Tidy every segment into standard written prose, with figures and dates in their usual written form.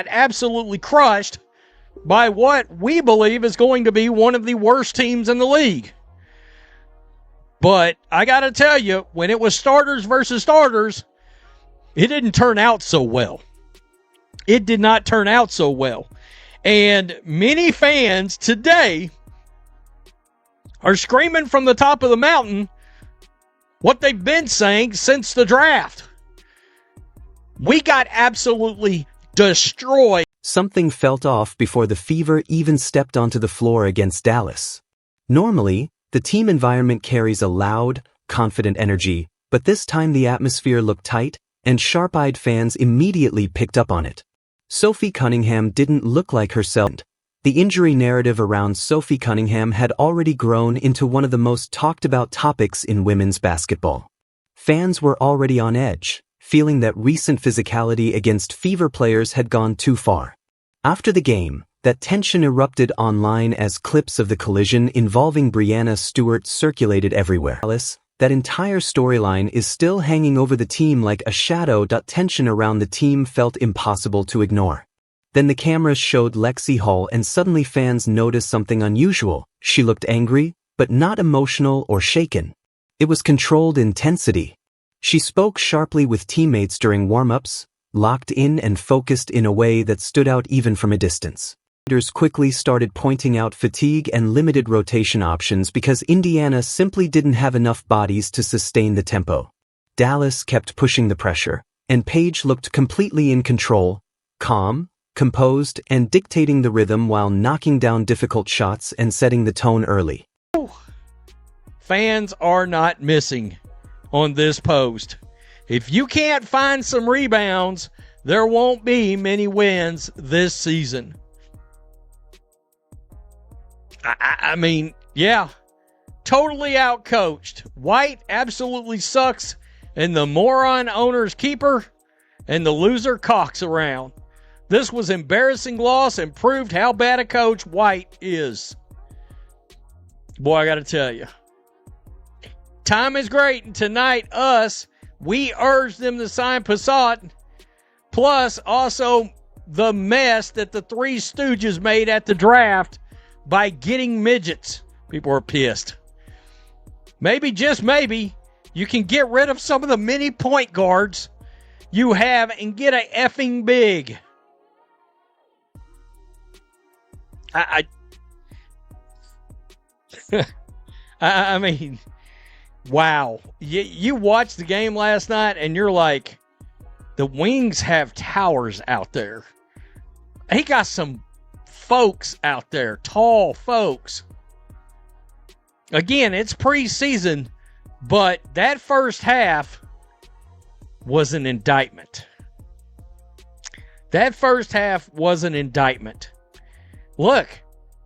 absolutely crushed by what we believe is going to be one of the worst teams in the league. But I got to tell you, when it was starters versus starters, it didn't turn out so well. It did not turn out so well. And many fans today are screaming from the top of the mountain what they've been saying since the draft. We got absolutely destroyed. Something felt off before the Fever even stepped onto the floor against Dallas. Normally, the team environment carries a loud, confident energy, but this time the atmosphere looked tight, and sharp-eyed fans immediately picked up on it. Sophie Cunningham didn't look like herself. The injury narrative around Sophie Cunningham had already grown into one of the most talked-about topics in women's basketball. Fans were already on edge, feeling that recent physicality against Fever players had gone too far. After the game, that tension erupted online as clips of the collision involving Breanna Stewart circulated everywhere. That entire storyline is still hanging over the team like a shadow. Tension around the team felt impossible to ignore. Then the cameras showed Lexi Hall and suddenly fans noticed something unusual. She looked angry, but not emotional or shaken. It was controlled intensity. She spoke sharply with teammates during warm-ups, locked in and focused in a way that stood out even from a distance. Leaders quickly started pointing out fatigue and limited rotation options because Indiana simply didn't have enough bodies to sustain the tempo. Dallas kept pushing the pressure, and Paige looked completely in control, calm, composed, and dictating the rhythm while knocking down difficult shots and setting the tone early. Fans are not missing on this post. If you can't find some rebounds, there won't be many wins this season. I mean, yeah, totally outcoached. White absolutely sucks, and the moron owner's keeper, and the loser cocks around. This was embarrassing loss and proved how bad a coach White is. Boy, I got to tell you. Time is great, and tonight, we urge them to sign Passat, plus also the mess that the Three Stooges made at the draft by getting midgets. People are pissed. Maybe, just maybe, you can get rid of some of the mini point guards you have and get a effing big. I mean, wow. You watched the game last night and you're like, the Wings have towers out there. He got some folks out there, tall folks. Again, it's preseason, but that first half was an indictment. That first half was an indictment. Look,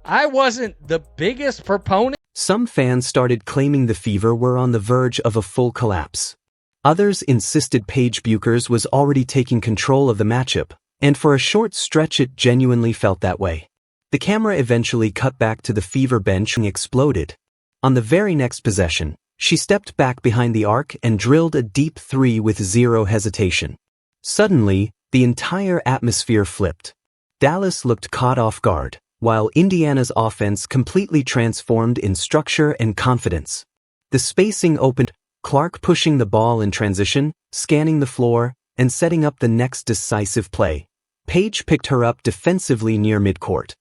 I wasn't the biggest proponent. Some fans started claiming the Fever were on the verge of a full collapse. Others insisted Paige Bueckers was already taking control of the matchup, and for a short stretch it genuinely felt that way. The camera eventually cut back to the Fever bench and exploded. On the very next possession, she stepped back behind the arc and drilled a deep three with zero hesitation. Suddenly, the entire atmosphere flipped. Dallas looked caught off guard, while Indiana's offense completely transformed in structure and confidence. The spacing opened, Clark pushing the ball in transition, scanning the floor, and setting up the next decisive play. Paige picked her up defensively near midcourt.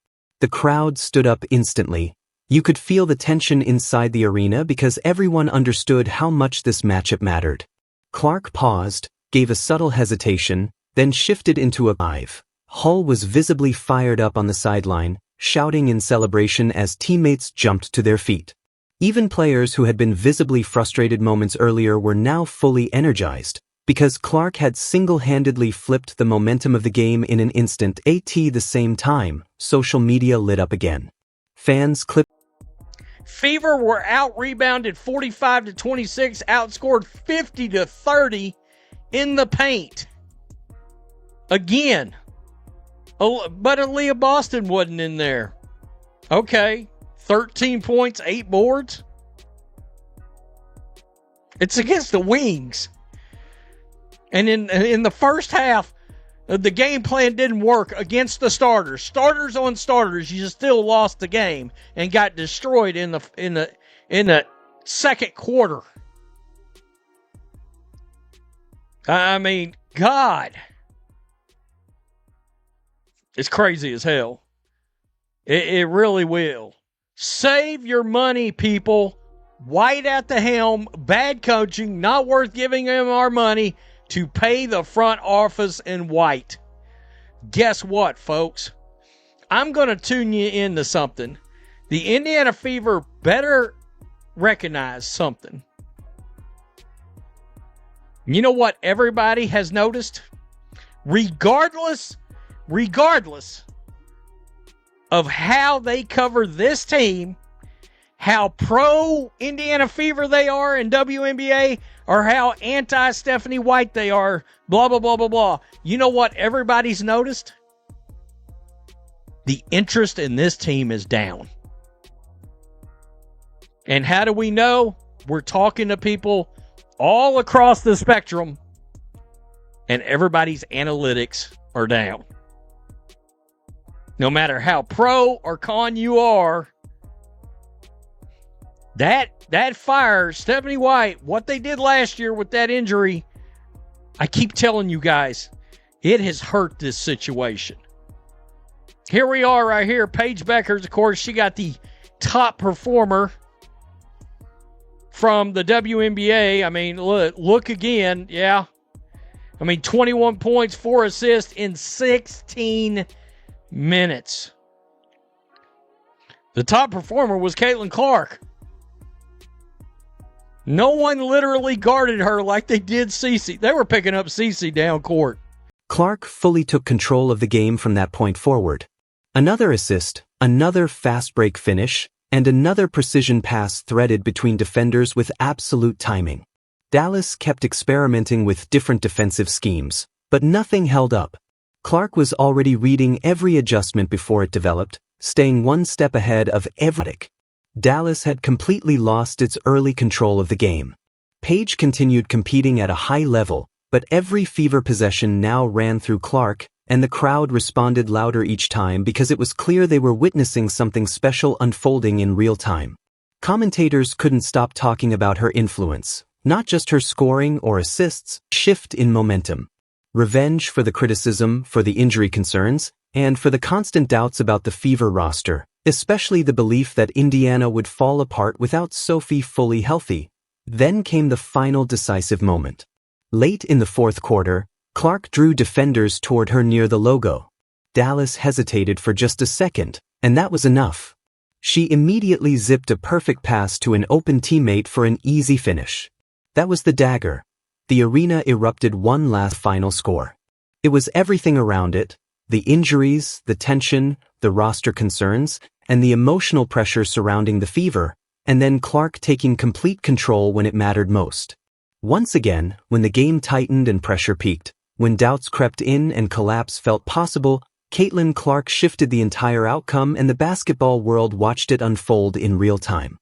The crowd stood up instantly. You could feel the tension inside the arena because everyone understood how much this matchup mattered. Clark paused, gave a subtle hesitation, then shifted into a dive. Hull was visibly fired up on the sideline, shouting in celebration as teammates jumped to their feet. Even players who had been visibly frustrated moments earlier were now fully energized, because Clark had single-handedly flipped the momentum of the game in an instant. At the same time, social media lit up again. Fans clipped. Fever were out-rebounded 45-26, outscored 50-30 in the paint. Again. But Aaliyah Boston wasn't in there. Okay. 13 points, 8 boards. It's against the Wings. And in the first half, The game plan didn't work against the starters. Starters on starters, you still lost the game and got destroyed in the second quarter. I mean, God. It's crazy as hell. It really will. Save your money, people. White at the helm, bad coaching, not worth giving him our money to pay the front office in White. Guess what, folks? I'm going to tune you into something. The Indiana Fever better recognize something. You know what everybody has noticed? Regardless of how they cover this team, how pro Indiana Fever they are in WNBA, or how anti-Stephanie White they are, blah, blah, blah, blah, blah. You know what everybody's noticed? The interest in this team is down. And how do we know? We're talking to people all across the spectrum, and everybody's analytics are down. No matter how pro or con you are, that fire, Stephanie White, what they did last year with that injury, I keep telling you guys, it has hurt this situation. Here we are right here. Paige Beckers, of course, she got the top performer from the WNBA. I mean, look again. Yeah. I mean, 21 points, 4 assists in 16 minutes. The top performer was Caitlin Clark. No one literally guarded her like they did Cece. They were picking up Cece down court. Clark fully took control of the game from that point forward. Another assist, another fast break finish, and another precision pass threaded between defenders with absolute timing. Dallas kept experimenting with different defensive schemes, but nothing held up. Clark was already reading every adjustment before it developed, staying one step ahead of every. Dallas had completely lost its early control of the game. Paige continued competing at a high level, but every Fever possession now ran through Clark, and the crowd responded louder each time because it was clear they were witnessing something special unfolding in real time. Commentators couldn't stop talking about her influence, not just her scoring or assists, shift in momentum. Revenge for the criticism, for the injury concerns, and for the constant doubts about the Fever roster, especially the belief that Indiana would fall apart without Sophie fully healthy. Then came the final decisive moment. Late in the fourth quarter, Clark drew defenders toward her near the logo. Dallas hesitated for just a second, and that was enough. She immediately zipped a perfect pass to an open teammate for an easy finish. That was the dagger. The arena erupted one last final score. It was everything around it, the injuries, the tension, the roster concerns, and the emotional pressure surrounding the Fever, and then Clark taking complete control when it mattered most. Once again, when the game tightened and pressure peaked, when doubts crept in and collapse felt possible, Caitlin Clark shifted the entire outcome and the basketball world watched it unfold in real time.